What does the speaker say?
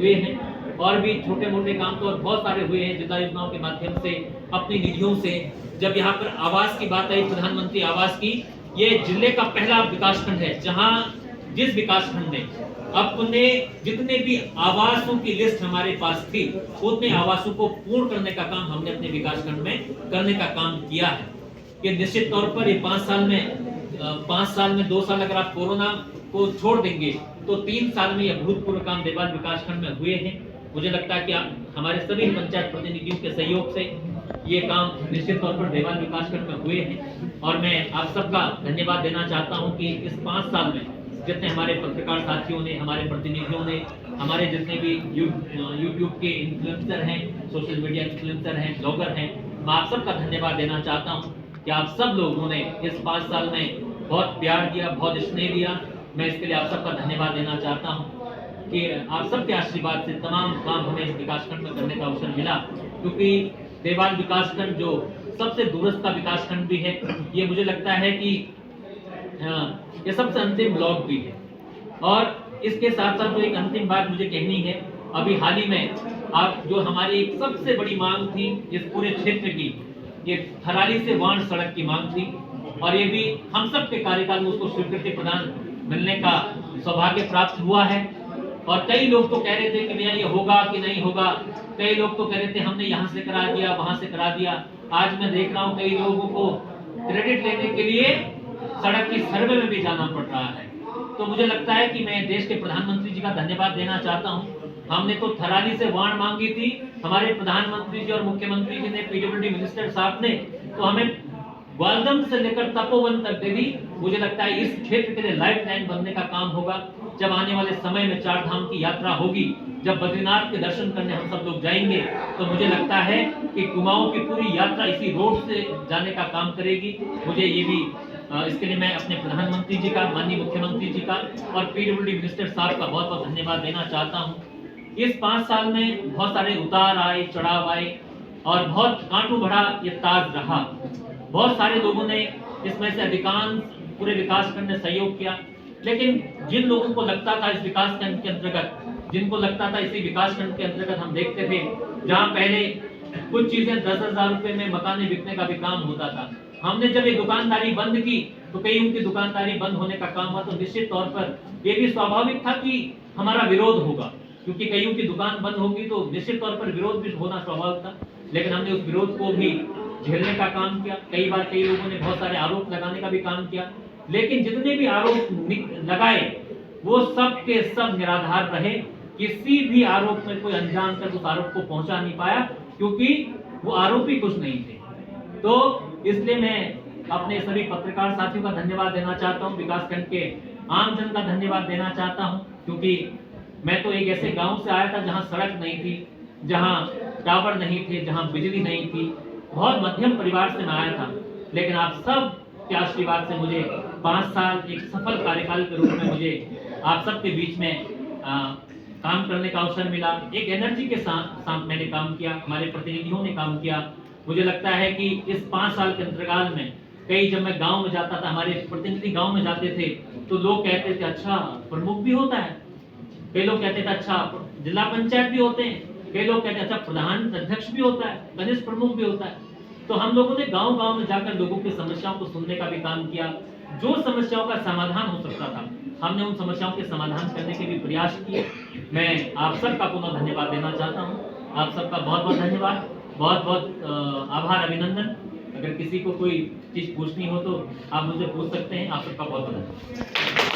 हुए हैं और भी छोटे मोटे काम तो और बहुत सारे हुए हैं जिला योजनाओं के माध्यम से, अपनी निधियों से। जब यहाँ पर आवास की बात आई, प्रधानमंत्री आवास की, ये जिले का पहला विकासखंड है जहाँ जिस विकासखंड ने अपने जितने भी आवासों की लिस्ट हमारे पास थी उतने आवासों को पूर्ण करने का काम हमने अपने विकासखंड में करने का काम किया है। कि निश्चित तौर पर ये 5 साल में 2 साल अगर आप कोरोना को छोड़ देंगे तो 3 साल में यह भूतपूर्व काम देवाल विकासखंड में हुए हैं। मुझे लगता है कि हमारे सभी पंचायत प्रतिनिधियों के सहयोग से ये काम निश्चित तौर पर देवाल विकासखंड में हुए हैं और मैं आप सबका धन्यवाद देना चाहता हूं कि इस 5 साल में जितने हमारे पत्रकार साथियों ने, हमारे प्रतिनिधियों ने, हमारे जितने भी यूट्यूब के इन्फ्लुएंसर हैं, सोशल मीडिया इन्फ्लुएंसर हैं, ब्लॉगर हैं, मैं आप सबका धन्यवाद देना चाहता हूं कि आप सब लोगों ने इस 5 साल में बहुत प्यार दिया, बहुत स्नेह दिया। मैं इसके लिए आप सबका धन्यवाद देना चाहता हूं कि आप सबके आशीर्वाद से तमाम काम हमें इस विकासखंड में करने का अवसर मिला, क्योंकि देवाल विकासखंड जो सबसे दूरस्थ का विकासखंड भी है, ये मुझे लगता है कि ये सबसे अंतिम ब्लॉक भी है। और इसके साथ साथ जो एक अंतिम बात मुझे कहनी है, अभी हाल ही में आप जो हमारी एक सबसे बड़ी मांग थी इस पूरे क्षेत्र की, ये थराली से वाण सड़क की मांग थी और ये भी हम सब के कार्यकाल में उसको स्वीकृति प्रदान मिलने का सौभाग्य प्राप्त हुआ है। और कई लोग तो कह रहे थे कि भैया ये होगा कि नहीं होगा, कई लोग तो कह रहे थे हमने यहाँ से करा दिया, वहां से करा दिया। आज मैं देख रहा हूँ कई लोगों को क्रेडिट लेने के लिए सड़क की सर्वे में भी जाना पड़ रहा है। तो मुझे लगता है कि मैं देश के प्रधानमंत्री जी का धन्यवाद देना चाहता हूँ। हमने तो थराली से वाण मांगी थी, हमारे प्रधानमंत्री जी और मुख्यमंत्री जी ने, पीडब्ल्यूडी मिनिस्टर साहब ने तो हमें ग्वालदम से लेकर तपोवन तक दे दी। मुझे लगता है इस क्षेत्र के लिए लाइफ लाइन बनने का काम होगा। जब आने वाले समय में 4 धाम की यात्रा होगी, जब बद्रीनाथ के दर्शन करने हम सब लोग जाएंगे, तो मुझे लगता है कि कुमाऊं की पूरी यात्रा इसी रोड से जाने का काम करेगी। मुझे ये भी इसके लिए मैं अपने प्रधानमंत्री जी का, माननीय मुख्यमंत्री जी का और पीडब्ल्यूडी मिनिस्टर साहब का बहुत बहुत धन्यवाद देना चाहता हूँ। इस 5 साल में बहुत सारे उतार आए, चढ़ाव आए और बहुत कांटू भरा ये ताज रहा। बहुत सारे लोगों ने, इसमें से अधिकांश पूरे विकासखंड ने सहयोग किया, लेकिन जिन लोगों को लगता था इस विकासखंड के अंतर्गत, जिनको लगता था इसी विकासखंड के अंतर्गत हम देखते थे जहां पहले कुछ चीजें 10,000 रुपए में मकाने बिकने का भी काम होता था, हमने जब ये दुकानदारी बंद की तो कई उनकी दुकानदारी बंद होने का काम हुआ। तो निश्चित तौर पर ये भी स्वाभाविक था कि हमारा विरोध होगा, क्योंकि कईयों की दुकान बंद होगी तो निश्चित तौर पर विरोध भी होना स्वाभाविक था। लेकिन हमने उस विरोध को भी झेलने का काम किया। कई बार कई लोगों ने बहुत सारे आरोप लगाने का भी काम किया, लेकिन जितने भी आरोप लगाए वो सब के सब निराधार रहे। किसी भी आरोप में कोई अनजान कर उस आरोप को पहुंचा नहीं पाया, क्योंकि वो आरोपी कुछ नहीं थे। तो इसलिए मैं अपने सभी पत्रकार साथियों का धन्यवाद देना चाहता हूं, विकासखंड के आम जन का धन्यवाद देना चाहता हूं, क्योंकि मैं तो एक ऐसे गांव से आया था जहां सड़क नहीं थी, जहां टावर नहीं थे, जहां बिजली नहीं थी, बहुत मध्यम परिवार से मैं आया था। लेकिन आप सब के आशीर्वाद से मुझे 5 साल एक सफल कार्यकाल के रूप में मुझे आप सबके बीच में काम करने का अवसर मिला। एक एनर्जी के साथ मैंने काम किया, हमारे प्रतिनिधियों ने काम किया। मुझे लगता है कि इस 5 साल के अंतराल में कई, जब मैं गांव में जाता था, हमारे प्रतिनिधि गांव में जाते थे तो लोग कहते थे अच्छा प्रमुख भी होता है, कई लोग कहते थे अच्छा जिला पंचायत भी होते हैं, कई लोग कहते हैं अच्छा प्रधान अध्यक्ष भी होता है, कनिष्ठ प्रमुख भी होता है। तो हम लोगों ने गांव गांव में जाकर लोगों की समस्याओं को सुनने का भी काम किया। जो समस्याओं का समाधान हो सकता था हमने उन समस्याओं के समाधान करने के भी प्रयास किए। मैं आप सबका पुनः धन्यवाद देना चाहता हूं। आप सबका बहुत बहुत धन्यवाद, बहुत बहुत आभार, अभिनंदन। अगर किसी को कोई चीज पूछनी हो तो आप मुझसे पूछ सकते हैं। आप सबका बहुत बहुत धन्यवाद।